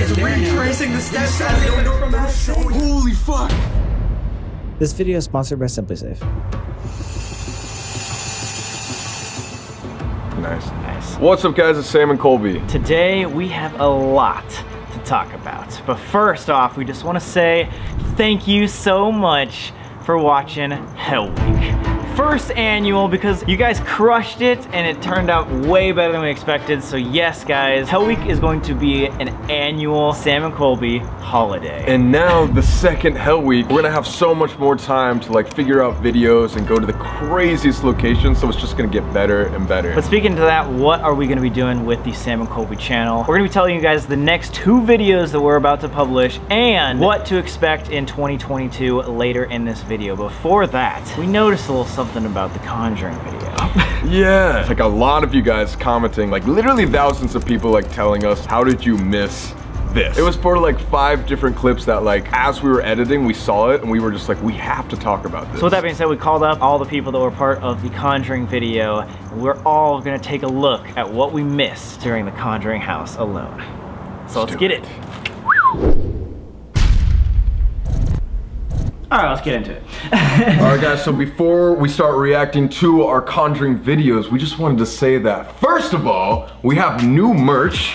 He's retracing the steps as if it's from that scene. Holy fuck! This video is sponsored by Simply Safe. Nice. What's up, guys? It's Sam and Colby. Today we have a lot to talk about. But first off, we just want to say thank you so much for watching Hell Week. First annual, because you guys crushed it and it turned out way better than we expected. So yes, guys, Hell Week is going to be an annual Sam and Colby holiday. And now the second Hell Week, we're gonna have so much more time to like figure out videos and go to the craziest locations, so it's just gonna get better and better. But speaking to that, what are we gonna be doing with the Sam and Colby channel? We're gonna be telling you guys the next 2 videos that we're about to publish and what to expect in 2022 later in this video. Before that, we noticed a little something about the Conjuring video. Yeah, it's like a lot of you guys commenting, like literally thousands of people like telling us, how did you miss this? It was for like 5 different clips that like, as we were editing, we saw it and we were just like, we have to talk about this. So with that being said, we called up all the people that were part of the Conjuring video, and we're all gonna take a look at what we missed during the Conjuring house alone. So let's get it. All right, let's get into it. All right, guys, so before we start reacting to our Conjuring videos, we just wanted to say that, first of all, we have new merch.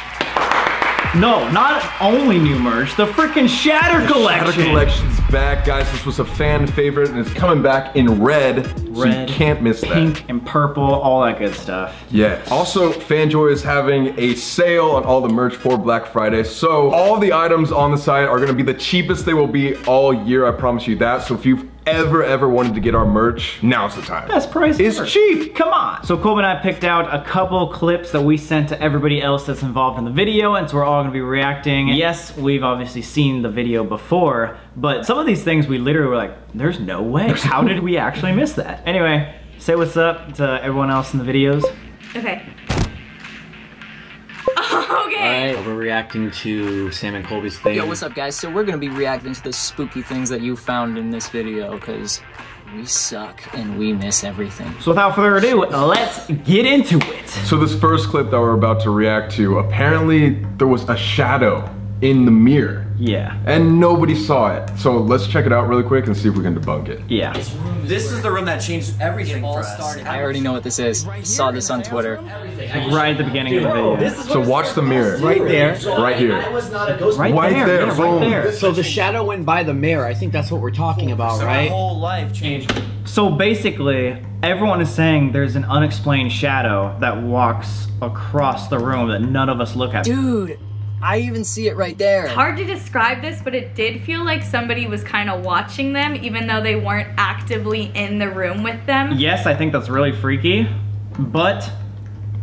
No, not only new merch, the freaking Shatter Collection. Shatter Collection's back, guys. This was a fan favorite, and it's coming back in red, so you can't miss that. Pink and purple, all that good stuff. Yes. Also, Fanjoy is having a sale on all the merch for Black Friday, so all the items on the site are gonna be the cheapest they will be all year, I promise you that. So if you've ever wanted to get our merch, now's the time. Best price It's ever. cheap. Come on. So Colby and I picked out a couple clips that we sent to everybody else that's involved in the video, and so we're all gonna be reacting. Yes, we've obviously seen the video before, but some of these things we literally were like, there's no way. How did we actually miss that? Anyway, say what's up to everyone else in the videos. Okay. Okay. Alright, we're reacting to Sam and Colby's thing. Yo, what's up, guys? So we're gonna be reacting to the spooky things that you found in this video, because we suck and we miss everything. So without further ado, let's get into it. So this first clip that we're about to react to, apparently there was a shadow in the mirror. Yeah. And nobody saw it. So let's check it out really quick and see if we can debunk it. Yeah. This is the room that changed everything for us. I already know what this is. Saw this on Twitter. Like right at the beginning of the video. So watch the mirror. Right there. Right here. Right there, boom. right there. So the shadow went by the mirror. I think that's what we're talking about, So right? our whole life changed. So basically, everyone is saying there's an unexplained shadow that walks across the room that none of us look at. Dude, I even see it right there. It's hard to describe this, but it did feel like somebody was kind of watching them, even though they weren't actively in the room with them. Yes, I think that's really freaky, but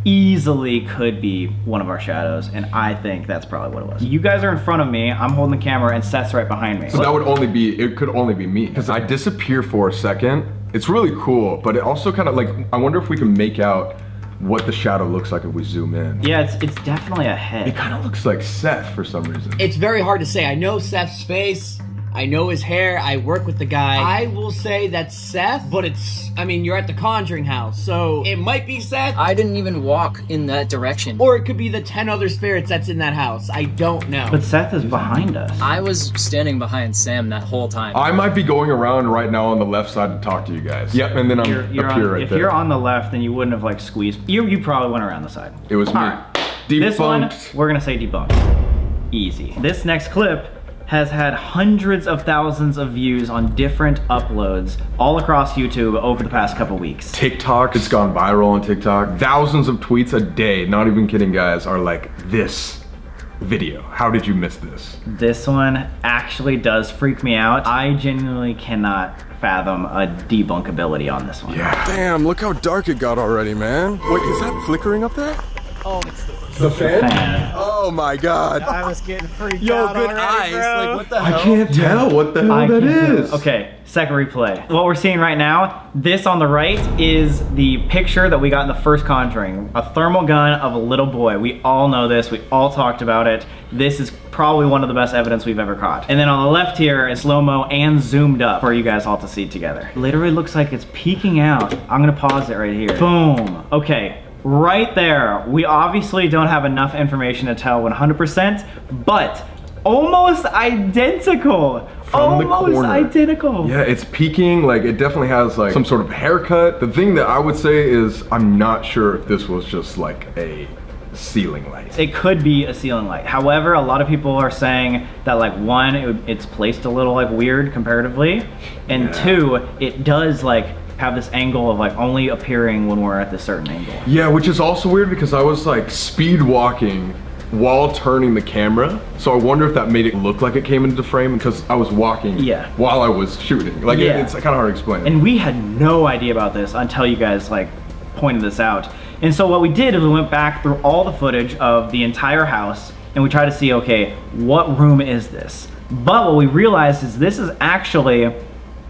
easily could be one of our shadows, and I think that's probably what it was. You guys are in front of me, I'm holding the camera, and Seth's right behind me. So that would only be, it could only be me. Because I disappear for a second. It's really cool, but it also kind of like, I wonder if we can make out what the shadow looks like if we zoom in. Yeah, it's definitely a head. It kind of looks like Seth for some reason. It's very hard to say. I know Seth's face. I know his hair. I work with the guy. I will say that's Seth, but it's, I mean, you're at the Conjuring house, so it might be Seth. I didn't even walk in that direction. Or it could be the 10 other spirits that's in that house. I don't know. But Seth is behind us. I was standing behind Sam that whole time. I might be going around right now on the left side to talk to you guys. Yep, and then I'm You're up on, here right if there. you're on the left, then you wouldn't have like squeezed. You probably went around the side. It was me. Alright. Debunked. This one, we're gonna say debunked. Easy. This next clip has had hundreds of thousands of views on different uploads all across YouTube over the past couple weeks. TikTok, it's gone viral on TikTok. Thousands of tweets a day, not even kidding guys, are like, this video, how did you miss this? This one actually does freak me out. I genuinely cannot fathom a debunkability on this one. Yeah. Damn, look how dark it got already, man. Wait, is that flickering up there? Oh, it's the fan? Fan. Oh my god. I was getting freaked Yo, out good already, eyes. bro. Like, what the hell? I can't tell what the hell that is. Okay, second replay. What we're seeing right now, this on the right is the picture that we got in the first Conjuring. A thermal gun of a little boy. We all know this, we all talked about it. This is probably one of the best evidence we've ever caught. And then on the left here is slow-mo and zoomed up for you guys all to see together. Literally looks like it's peeking out. I'm gonna pause it right here. Boom, okay. Right there, we obviously don't have enough information to tell 100%, but almost identical. From the almost corner. identical. Yeah, it's peeking, like it definitely has like some sort of haircut. The thing that I would say is I'm not sure if this was just like a ceiling light. It could be a ceiling light. However, a lot of people are saying that like one, it's placed a little like weird comparatively, and two, it does like have this angle of like only appearing when we're at this certain angle. Yeah, which is also weird because I was like speed walking while turning the camera, so I wonder if that made it look like it came into frame because I was walking while I was shooting. Like it's kind of hard to explain. And we had no idea about this until you guys like pointed this out. And so what we did is we went back through all the footage of the entire house and we tried to see, okay, what room is this? But what we realized is this is actually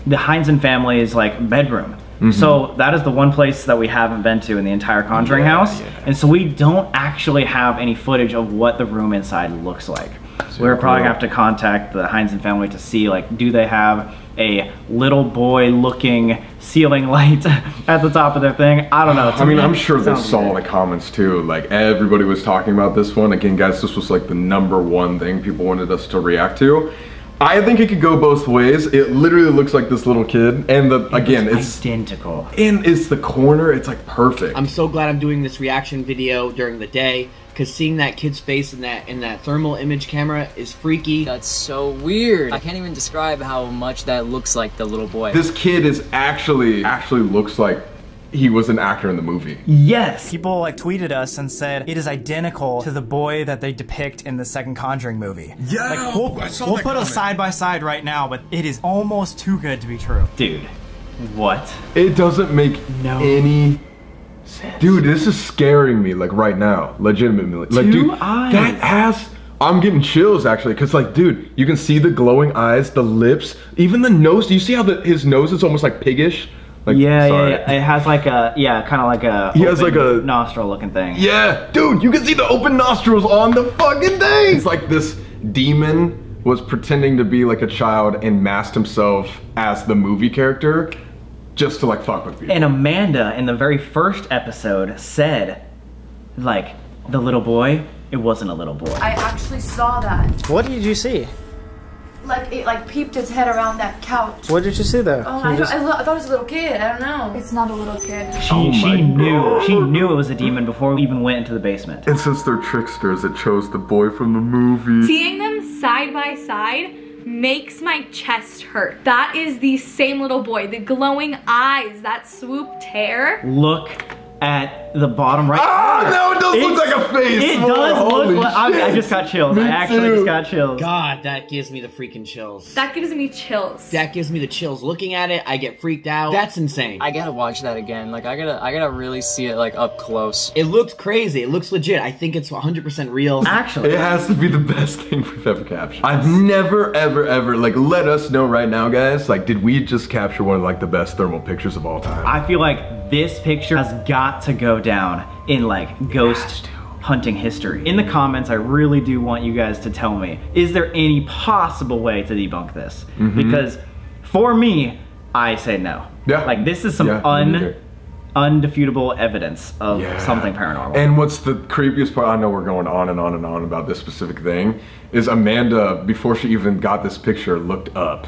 the Heinzen family's like bedroom. So that is the one place that we haven't been to in the entire Conjuring house. And so we don't actually have any footage of what the room inside looks like. We're probably gonna have to contact the Heinzen family to see like, do they have a little boy looking ceiling light at the top of their thing? I don't know. I mean, I'm sure they saw in the comments too. Like everybody was talking about this one. Again, guys, this was like the #1 thing people wanted us to react to. I think it could go both ways. It literally looks like this little kid, and it's identical. And it's the corner. It's like perfect. I'm so glad I'm doing this reaction video during the day, because seeing that kid's face in that thermal image camera is freaky. That's so weird. I can't even describe how much that looks like the little boy. This kid is actually looks like he was an actor in the movie. Yes. People like tweeted us and said it is identical to the boy that they depict in the second Conjuring movie. Yeah, like, we'll put us side by side right now, but it is almost too good to be true. Dude, what? It doesn't make any sense. Dude, this is scaring me like right now, legitimately. Like, dude, eyes. That has. I'm getting chills actually, cause like, dude, you can see the glowing eyes, the lips, even the nose. Do you see how his nose is almost like piggish? Like, yeah, it has like a, kind of like a he has like a nostril looking thing. Yeah, dude, you can see the open nostrils on the fucking thing. It's like this demon was pretending to be like a child and masked himself as the movie character just to like fuck with people. And Amanda in the very first episode said, like, the little boy, it wasn't a little boy. I actually saw that. What did you see? Like, it like peeped its head around that couch. What did you see there? Oh, I thought it was a little kid. I don't know. It's not a little kid. She knew it was a demon before we even went into the basement. And since they're tricksters, it chose the boy from the movie. Seeing them side by side makes my chest hurt. That is the same little boy. The glowing eyes, that swooped hair. Look at the bottom right. Oh no, it does look like a face. It does look like, I just got chills. I actually just got chills. God, that gives me the freaking chills. That gives me chills. That gives me the chills. Looking at it, I get freaked out. That's insane. I gotta watch that again. Like I gotta really see it like up close. It looks crazy. It looks legit. I think it's 100% real. Actually, it has to be the best thing we've ever captured. I've never, ever, like, let us know right now, guys. Like, did we just capture one of like the best thermal pictures of all time? I feel like this picture has got to go down in like ghost hunting history. In the comments, I really do want you guys to tell me, is there any possible way to debunk this? Because for me, I say no. Yeah. Like this is some undefeatable evidence of something paranormal. And what's the creepiest part, I know we're going on and on and on about this specific thing, is Amanda, before she even got this picture, looked up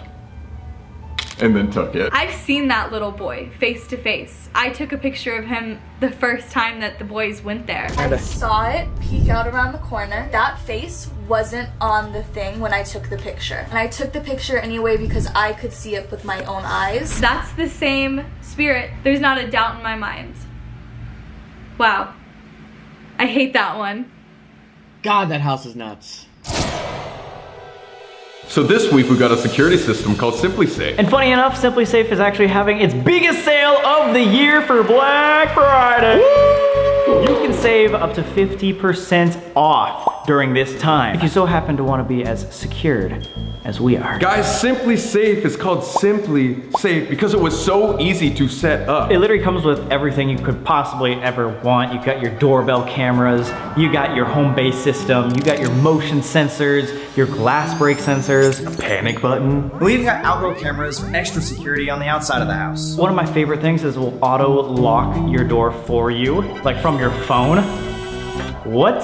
and then took it. I've seen that little boy face to face. I took a picture of him the first time that the boys went there. I saw it peek out around the corner. That face wasn't on the thing when I took the picture. And I took the picture anyway because I could see it with my own eyes. That's the same spirit. There's not a doubt in my mind. Wow. I hate that one. God, that house is nuts. So this week we got a security system called Simply Safe. And funny enough, Simply Safe is actually having its biggest sale of the year for Black Friday. Woo! You can save up to 50% off during this time if you so happen to want to be as secured as we are. Guys, Simply Safe is called Simply Safe because it was so easy to set up. It literally comes with everything you could possibly ever want. You got your doorbell cameras, you got your home base system, you got your motion sensors, your glass break sensors, a panic button. We even got outdoor cameras for extra security on the outside of the house. One of my favorite things is we'll auto lock your door for you, like from your phone. What?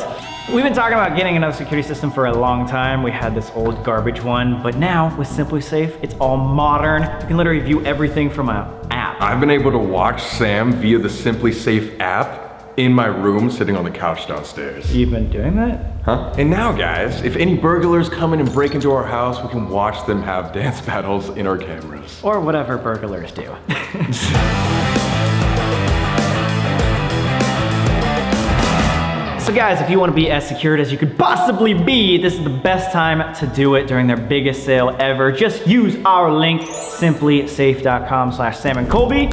We've been talking about getting another security system for a long time. We had this old garbage one, but now with Simply Safe, it's all modern. You can literally view everything from an app. I've been able to watch Sam via the Simply Safe app in my room, sitting on the couch downstairs. You've been doing that? Huh? And now, guys, if any burglars come in and break into our house, we can watch them have dance battles in our cameras. Or whatever burglars do. So guys, if you want to be as secured as you could possibly be, this is the best time to do it during their biggest sale ever. Just use our link, simplysafe.com/sam&colby,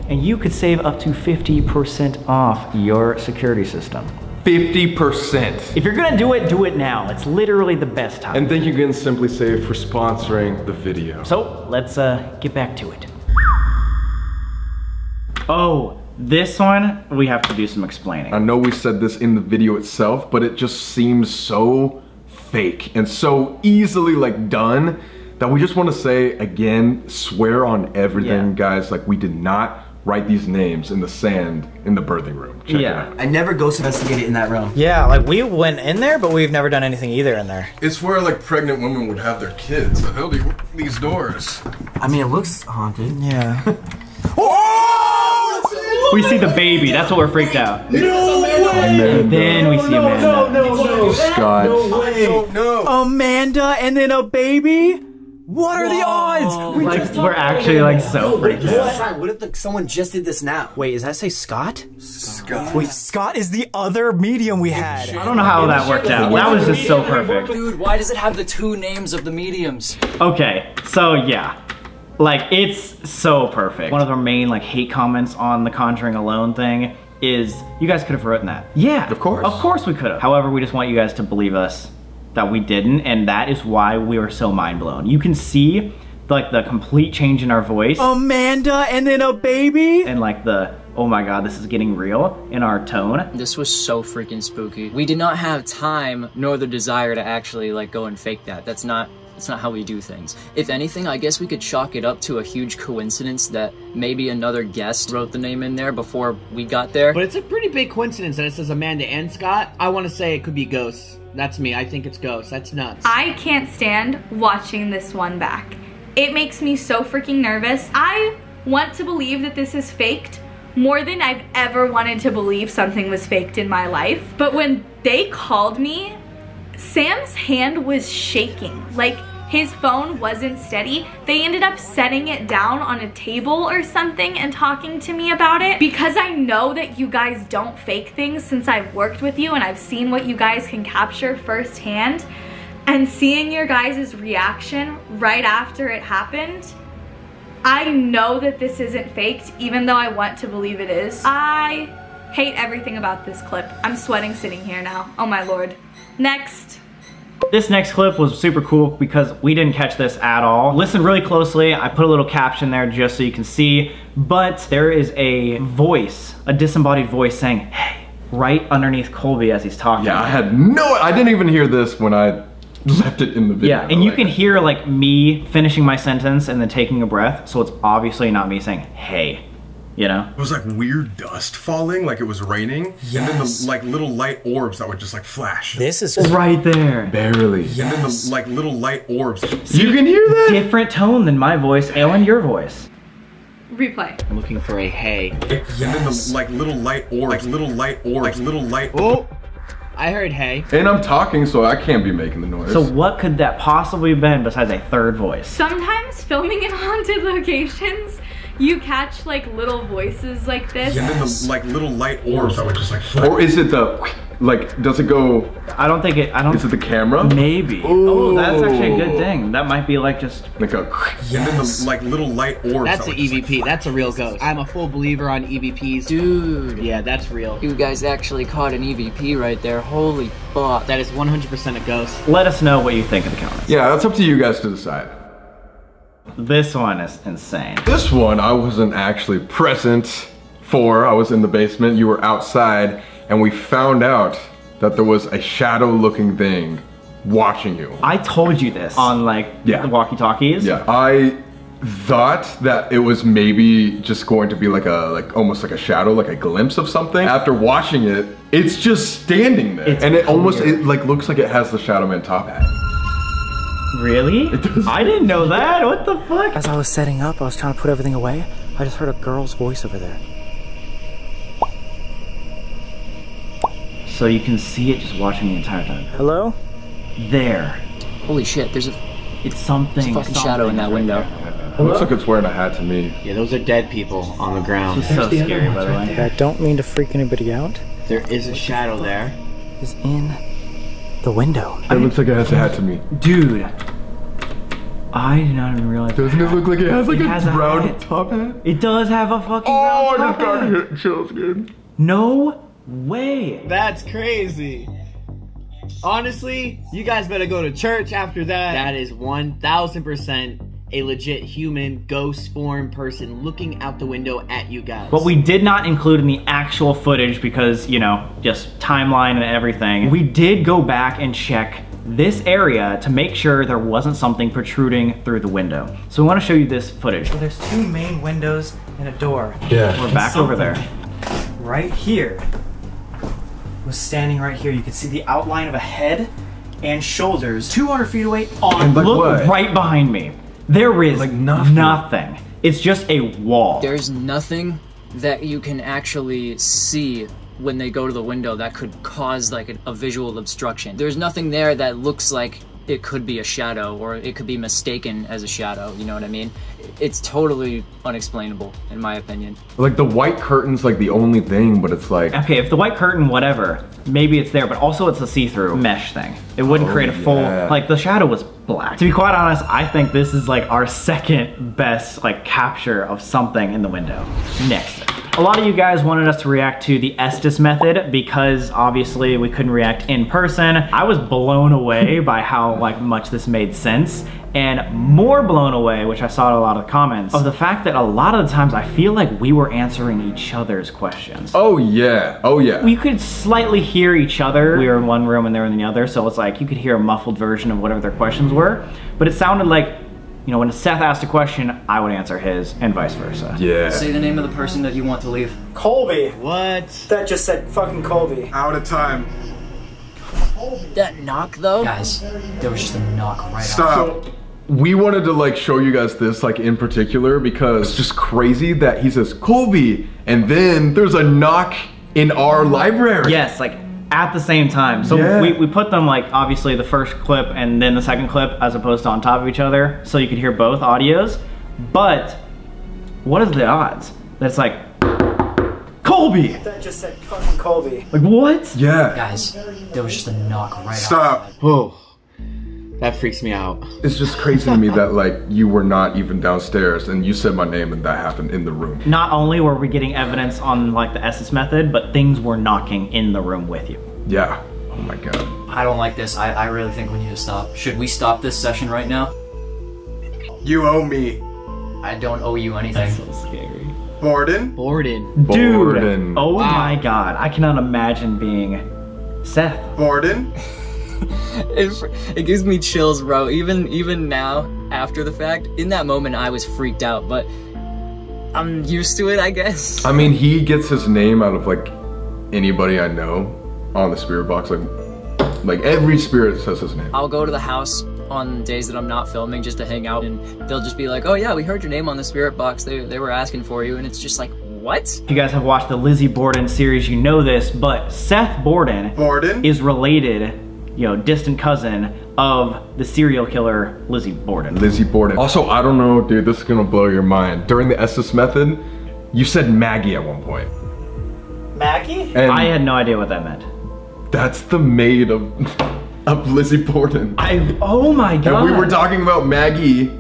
and you could save up to 50% off your security system. 50%. If you're gonna do it now. It's literally the best time. And thank you again, Simply Safe, for sponsoring the video. So let's get back to it. Oh, this one, we have to do some explaining. I know we said this in the video itself, but it just seems so fake and so easily like done that we just want to say again, swear on everything, guys. Like, we did not write these names in the sand in the birthing room. Check it out. I never ghost investigated in that room. Yeah, like we went in there, but we've never done anything either in there. It's where like pregnant women would have their kids. The hell do these doors? I mean, it looks haunted. Yeah. We see the baby, that's what we're freaked out. No way! And then we see Amanda. No. Scott. I don't know. Amanda and then a baby? What are the odds? We're actually like so freaked out. What if someone just did this now? Wait, is that say Scott? Scott. Wait, Scott is the other medium we had. I don't know how that worked out. That was just so perfect. Dude, why does it have the 2 names of the mediums? Okay, so yeah. Like, it's so perfect. One of our main like hate comments on the Conjuring Alone thing is, you guys could have written that. Yeah, of course. Of course we could have. However, we just want you guys to believe us that we didn't, and that is why we were so mind blown. You can see like the complete change in our voice. Amanda and then a baby? And like the, oh my god, this is getting real in our tone. This was so freaking spooky. We did not have time nor the desire to actually like go and fake that. That's not how we do things. If anything, I guess we could chalk it up to a huge coincidence that maybe another guest wrote the name in there before we got there. But it's a pretty big coincidence that it says Amanda and Scott. I want to say it could be ghosts. That's me. I think it's ghosts. That's nuts. I can't stand watching this one back. It makes me so freaking nervous. I want to believe that this is faked more than I've ever wanted to believe something was faked in my life. But when they called me, Sam's hand was shaking. Like, his phone wasn't steady. They ended up setting it down on a table or something and talking to me about it. Because I know that you guys don't fake things since I've worked with you and I've seen what you guys can capture firsthand. And seeing your guys' reaction right after it happened, I know that this isn't faked, even though I want to believe it is. I hate everything about this clip. I'm sweating sitting here now. Oh my lord. Next. This next clip was super cool because we didn't catch this at all. Listen really closely. I put a little caption there just so you can see, but there is a voice, a disembodied voice saying, hey, right underneath Colby as he's talking. Yeah, I didn't even hear this when I left it in the video. Yeah, and you can hear like me finishing my sentence and then taking a breath, so it's obviously not me saying, hey. You know? It was like weird dust falling, like it was raining. Yes. And then the like little light orbs that would just like flash. This is right there. Barely. Yes. And then the like little light orbs. See, you can hear that? Different tone than my voice and your voice. Replay. I'm looking for a hey. Yes. And then the like little light orbs. Like little light orbs. Like little light. Oh! I heard hey. And I'm talking, so I can't be making the noise. So what could that possibly have been besides a third voice? Sometimes filming in haunted locations, you catch like little voices like this. And then the like little light orbs that would just like flash. Or is it the, like, does it go? I don't think it, Is it the camera? Maybe. Ooh. Oh, that's actually a good thing. That might be like just. Like a, and then the like little light orbs. That's an EVP, that's a real ghost. I'm a full believer on EVPs. Dude. Yeah, that's real. You guys actually caught an EVP right there. Holy fuck. That is 100% a ghost. Let us know what you think in the comments. Yeah, that's up to you guys to decide. This one is insane. This one I wasn't actually present for. I was in the basement, you were outside, and we found out that there was a shadow looking thing watching you. I told you this on like the walkie-talkies. Yeah, I thought that it was maybe just going to be like almost like a shadow, like a glimpse of something. After watching it, it's just standing there. And it almost, it like looks like it has the Shadow Man top hat. Really? It does. I didn't know that. What the fuck? As I was setting up, I was trying to put everything away. I just heard a girl's voice over there. So you can see it just watching the entire time. Hello? There. Holy shit, there's a It's something. fucking shadow in that window. It looks like it's wearing a hat to me. Yeah, those are dead people on the ground. It's so scary, by the way. I don't mean to freak anybody out. There is a shadow there. Is in the window. It looks like it has a hat to me. Dude. I did not even realize. Doesn't it look like it has like It has a a brown hat. top hat? It does have a fucking Oh, I round just top got hat. hit. Chills, dude. No way. That's crazy. Honestly, you guys better go to church after that. That is 1000% a legit human ghost form person looking out the window at you guys. What we did not include in the actual footage because, you know, just timeline and everything, we did go back and check this area to make sure there wasn't something protruding through the window. So we want to show you this footage. So there's two main windows and a door. Yeah. We're back over there. Right here was standing right here. You could see the outline of a head and shoulders 200 feet away on. And like Look what? right behind me. There is Like nothing. nothing. It's just a wall. There's nothing that you can actually see when they go to the window that could cause like a visual obstruction. There's nothing there that looks like it could be a shadow or it could be mistaken as a shadow, you know what I mean? It's totally unexplainable in my opinion. Like the white curtain's like the only thing, but it's like, Okay, if the white curtain, whatever, maybe it's there, but also it's a see-through mesh thing. It wouldn't create a full, yeah. like the shadow was black. To be quite honest, I think this is like our second best like capture of something in the window. Next. A lot of you guys wanted us to react to the Estes method because obviously we couldn't react in person. I was blown away by how like much this made sense, and more blown away, which I saw in a lot of comments, of the fact that a lot of the times I feel like we were answering each other's questions. oh yeah, oh yeah. We could slightly hear each other. We were in one room and they were in the other, so it's like you could hear a muffled version of whatever their questions were, but it sounded like, you know, when Seth asked a question, I would answer his, and vice versa. Yeah. Say the name of the person that you want to leave. Colby. What? That just said fucking Colby. Out of time. That knock though? Guys, there was just a knock right Stop. We wanted to like show you guys this like in particular because it's just crazy that he says Colby and then there's a knock in our library. Yes, like at the same time. So Yeah. we put them like obviously the first clip and then the second clip as opposed to on top of each other so you could hear both audios. But what is the odds that it's like Colby? That just said fucking Colby. Like what? Yeah. Guys, there was just a knock right Stop. Oh, that freaks me out. It's just crazy to me that like you were not even downstairs and you said my name and that happened in the room. Not only were we getting evidence on like the Estes method, but things were knocking in the room with you. Yeah. Oh my god. I don't like this. I really think we need to stop. Should we stop this session right now? You owe me. I don't owe you anything. So scary. Borden? Borden. Dude, Borden. oh Wow. my god, I cannot imagine being Seth. Borden? It gives me chills, bro. Even now, after the fact, in that moment I was freaked out, but I'm used to it, I guess. I mean, he gets his name out of like anybody I know on the spirit box. Like every spirit says his name. I'll go to the house on days that I'm not filming just to hang out, and they'll just be like, oh yeah, we heard your name on the spirit box. They were asking for you, and it's just like, what? If you guys have watched the Lizzie Borden series, you know this, but Seth Borden is related, you know, distant cousin of the serial killer Lizzie Borden. Lizzie Borden. Also, I don't know, dude, this is gonna blow your mind. During the Estes method, you said Maggie at one point. Maggie? And I had no idea what that meant. that's the maid of Lizzie Borden. Oh my god. And we were talking about Maggie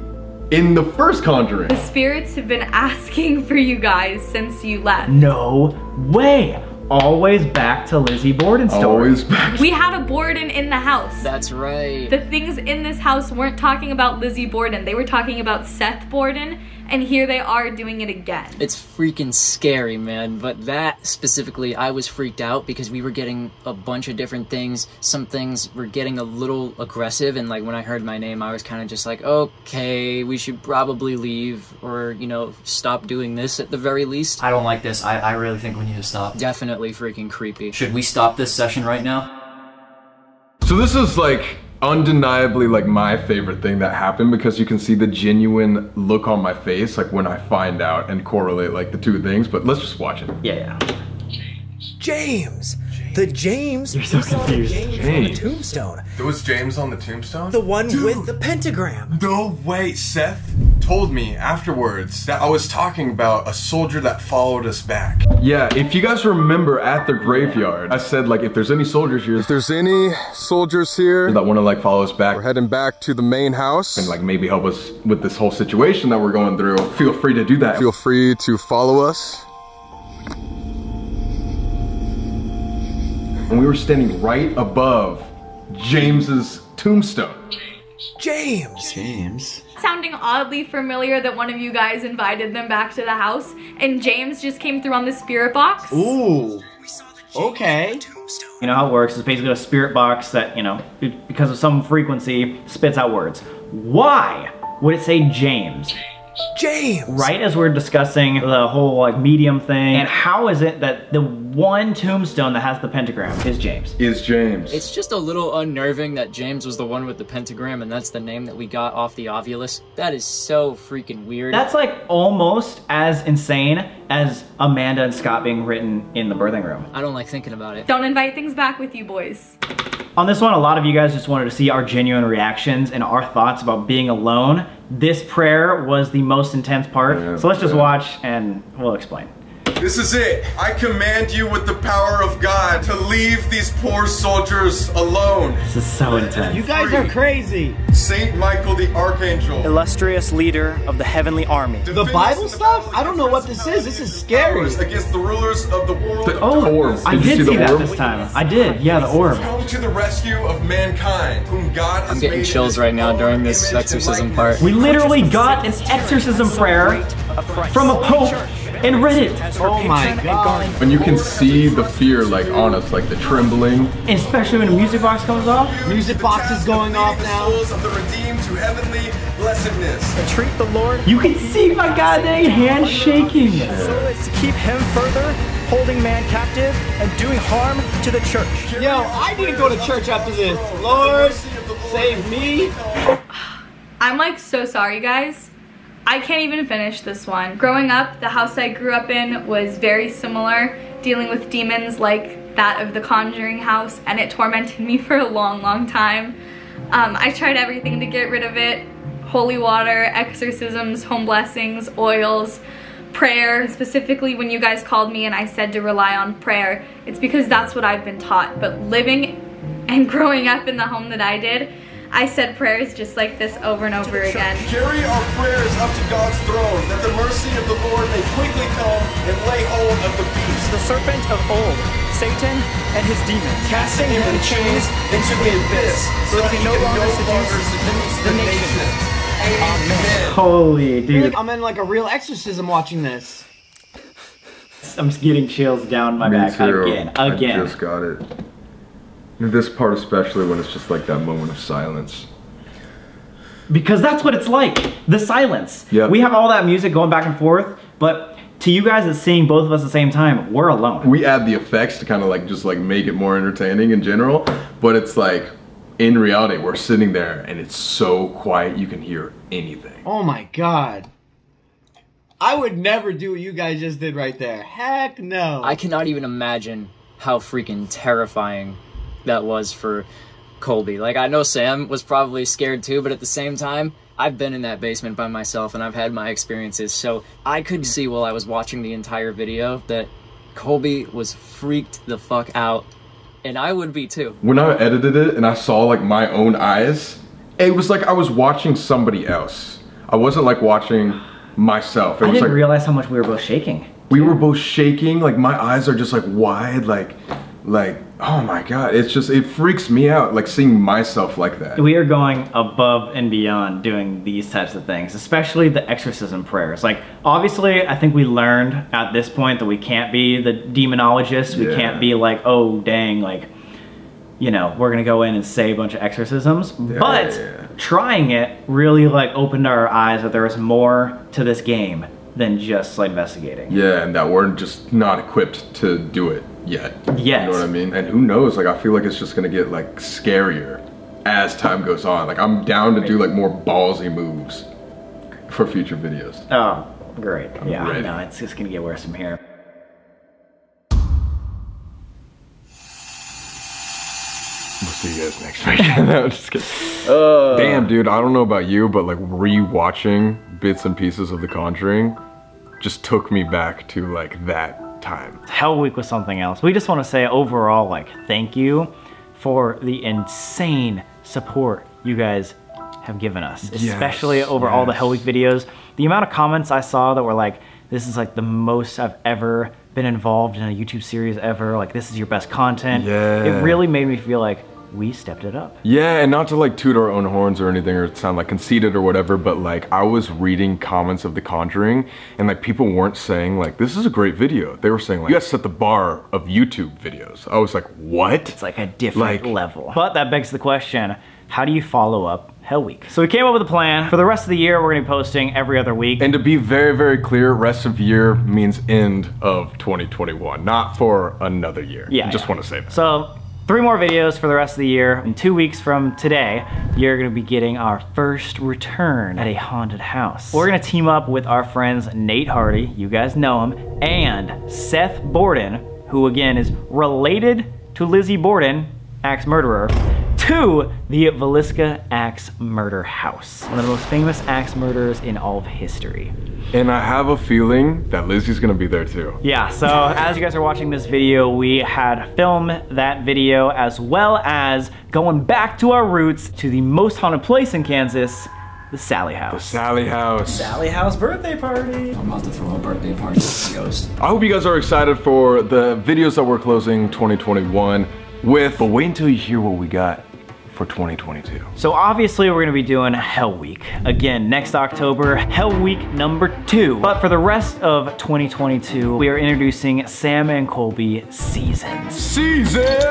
in the first Conjuring. The spirits have been asking for you guys since you left. No way. Always back to Lizzie Borden's story. Always back. We had a Borden in the house. That's right. The things in this house weren't talking about Lizzie Borden. They were talking about Seth Borden and here they are doing it again. It's freaking scary, man. But that specifically, I was freaked out because we were getting a bunch of different things. Some things were getting a little aggressive, and like when I heard my name, I was kind of just like, okay, we should probably leave, or, you know, stop doing this at the very least. I don't like this. I really think we need to stop. Definitely freaking creepy. Should we stop this session right now? So this is like undeniably like my favorite thing that happened, because you can see the genuine look on my face like when I find out and correlate like the two things. But let's just watch it. Yeah. James! The James! You're so confused. James on the tombstone. There was James on the tombstone? The one with the pentagram. No way, Seth told me afterwards that I was talking about a soldier that followed us back. Yeah, if you guys remember at the graveyard, I said like if there's any soldiers here, that want to like follow us back, we're heading back to the main house and like maybe help us with this whole situation that we're going through, feel free to do that. Feel free to follow us. And we were standing right above James's tombstone. James! Sounding oddly familiar that one of you guys invited them back to the house, and James just came through on the spirit box. Ooh. Okay. You know how it works. It's basically a spirit box that, you know, because of some frequency, spits out words. Why would it say James? James! Right as we're discussing the whole like medium thing, and how is it that the one tombstone that has the pentagram is James? It's just a little unnerving that James was the one with the pentagram, and that's the name that we got off the Ovulus. That is so freaking weird. That's like almost as insane as Amanda and Scott being written in the birthing room. I don't like thinking about it. Don't invite things back with you, boys. On this one, a lot of you guys just wanted to see our genuine reactions and our thoughts about being alone. This prayer was the most intense part, so let's just watch and we'll explain. This is it. I command you with the power of God to leave these poor soldiers alone. This is so intense. You guys are crazy. Saint Michael the Archangel, Illustrious leader of the heavenly army. The Bible stuff? I don't know what this is. This is scary. Against the rulers of the world. The orb. I did see that this time. I did. Yeah, the orb. Come to the rescue of mankind, whom God has I'm getting chills right now during this exorcism part. We literally got an exorcism prayer from a pope and read it. Oh my God. And you can see the fear like on us, like the trembling. And especially when the music box comes off. Music box is going off now. Souls of the redeemed to heavenly blessedness. Entreat the Lord. You can see my goddamn hand shaking. So as to keep him further, holding man captive and doing harm to the church. Yo, I need to go to church after this. Lord, save me. I'm like so sorry, guys. I can't even finish this one. Growing up, the house I grew up in was very similar, dealing with demons like that of the Conjuring house, and it tormented me for a long, long time. I tried everything to get rid of it. Holy water, exorcisms, home blessings, oils, prayer. Specifically when you guys called me and I said to rely on prayer, it's because that's what I've been taught. But living and growing up in the home that I did, I said prayers just like this over and over again. Carry our prayers up to God's throne, that the mercy of the Lord may quickly come and lay hold of the beast. The serpent of old, Satan and his demons, casting him in chains into the abyss, so that he no longer seduce the nations. Amen. Holy dude. I'm in like a real exorcism watching this. I'm just getting chills down my back again. I just got it. This part especially, when it's just like that moment of silence. Because that's what it's like, the silence. Yep. We have all that music going back and forth, but to you guys that's seeing both of us at the same time, we're alone. We add the effects to kind of like just like make it more entertaining in general, but it's like in reality we're sitting there and it's so quiet you can hear anything. Oh my God. I would never do what you guys just did right there. Heck no. I cannot even imagine how freaking terrifying that was for Colby. Like, I know Sam was probably scared too, but at the same time, I've been in that basement by myself and I've had my experiences, so I could see while I was watching the entire video that Colby was freaked the fuck out, and I would be too. When I edited it and I saw like my own eyes, it was like I was watching somebody else. I wasn't like watching myself. I didn't realize how much we were both shaking. We were both shaking, like my eyes are just like wide, like Oh my God, it's just, it freaks me out, like seeing myself like that. We are going above and beyond doing these types of things, especially the exorcism prayers. Like, obviously, I think we learned at this point that we can't be the demonologists. We can't be like, oh, dang, like, you know, we're gonna go in and say a bunch of exorcisms. But trying it really like opened our eyes that there was more to this game than just like investigating. Yeah, and that we're just not equipped to do it yet. Yes. You know what I mean? And who knows, like I feel like it's just gonna get like scarier as time goes on. Like I'm down to do like more ballsy moves for future videos. Oh, great. I'm ready. No, it's just gonna get worse from here. We'll see you guys next week. No, I'm just kidding. Damn, dude, I don't know about you, but like re-watching bits and pieces of The Conjuring just took me back to like that time. Hell Week was something else. We just want to say overall, like, thank you for the insane support you guys have given us, especially over all the Hell Week videos. The amount of comments I saw that were like, this is like the most I've ever been involved in a YouTube series ever. Like, this is your best content. Yeah. It really made me feel like we stepped it up. Yeah, and not to like toot our own horns or anything or sound like conceited or whatever, but like I was reading comments of The Conjuring and like people weren't saying like, this is a great video. They were saying like, you guys set the bar of YouTube videos. I was like, what? It's like a different level. But that begs the question, how do you follow up Hell Week? So we came up with a plan. For the rest of the year, we're gonna be posting every other week. And to be very, very clear, rest of year means end of 2021, not for another year. Yeah. I just want to say that. So 3 more videos for the rest of the year. In 2 weeks from today, you're gonna be getting our first return at a haunted house. We're gonna team up with our friends Nate Hardy, you guys know him, and Seth Borden, who again is related to Lizzie Borden, axe murderer, to the Villisca Axe Murder House. One of the most famous axe murderers in all of history. And I have a feeling that Lizzie's gonna be there too. Yeah, so as you guys are watching this video, we had filmed that video as well as going back to our roots to the most haunted place in Kansas, the Sally House. The Sally House. Sally House birthday party. I'm about to throw a birthday party with the ghost. I hope you guys are excited for the videos that we're closing 2021 with, but wait until you hear what we got for 2022. So obviously we're gonna be doing Hell Week. Again, next October, Hell Week #2. But for the rest of 2022, we are introducing Sam and Colby Seasons. Seasons!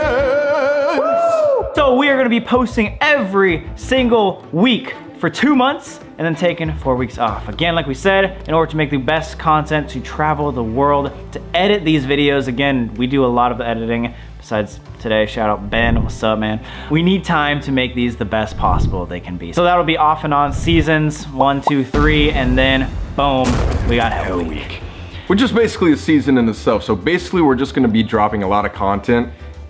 So we are gonna be posting every single week for 2 months and then taking 4 weeks off. Again, like we said, in order to make the best content, to travel the world, to edit these videos. Again, we do a lot of the editing. Besides today, shout out Ben, what's up, man? We need time to make these the best possible they can be. So that'll be off and on seasons 1, 2, 3, and then boom, we got Hell Week. Which is basically a season in itself. So basically we're just gonna be dropping a lot of content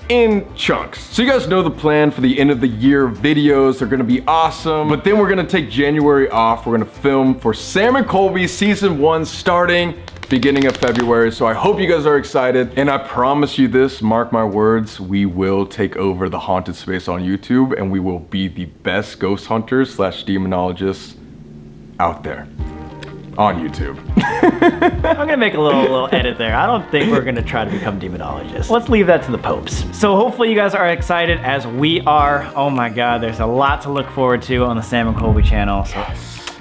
in chunks. So you guys know the plan for the end of the year videos. They're gonna be awesome. But then we're gonna take January off. We're gonna film for Sam and Colby season 1 starting beginning of February. So I hope you guys are excited. And I promise you this, mark my words, we will take over the haunted space on YouTube and we will be the best ghost hunters / demonologists out there on YouTube. I'm gonna make a little edit there. I don't think we're gonna try to become demonologists. Let's leave that to the popes. So hopefully you guys are excited as we are. Oh my God, there's a lot to look forward to on the Sam and Colby channel. So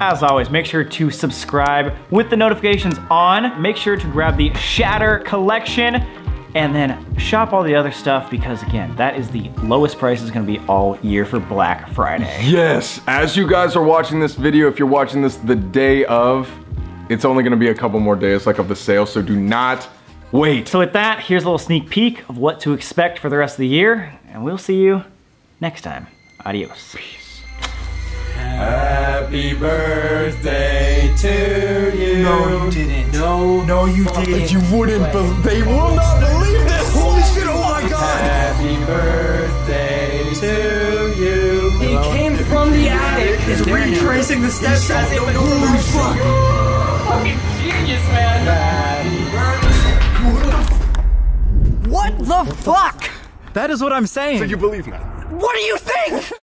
as always, make sure to subscribe with the notifications on. Make sure to grab the Shatter collection and then shop all the other stuff because again, that is the lowest price is gonna be all year for Black Friday. Yes, as you guys are watching this video, if you're watching this the day of, it's only gonna be a couple more days like of the sale, so do not wait. So with that, here's a little sneak peek of what to expect for the rest of the year, and we'll see you next time. Adios. Peace. Happy birthday to you. No, you didn't. No, you didn't. You wouldn't, but they will not believe this. Holy shit, oh my God. Happy birthday to you. He came from the attic. He's retracing the steps as if it holy fuck. Fucking genius, man. Happy birthday. What the fuck? That is what I'm saying. So you believe now? What do you think?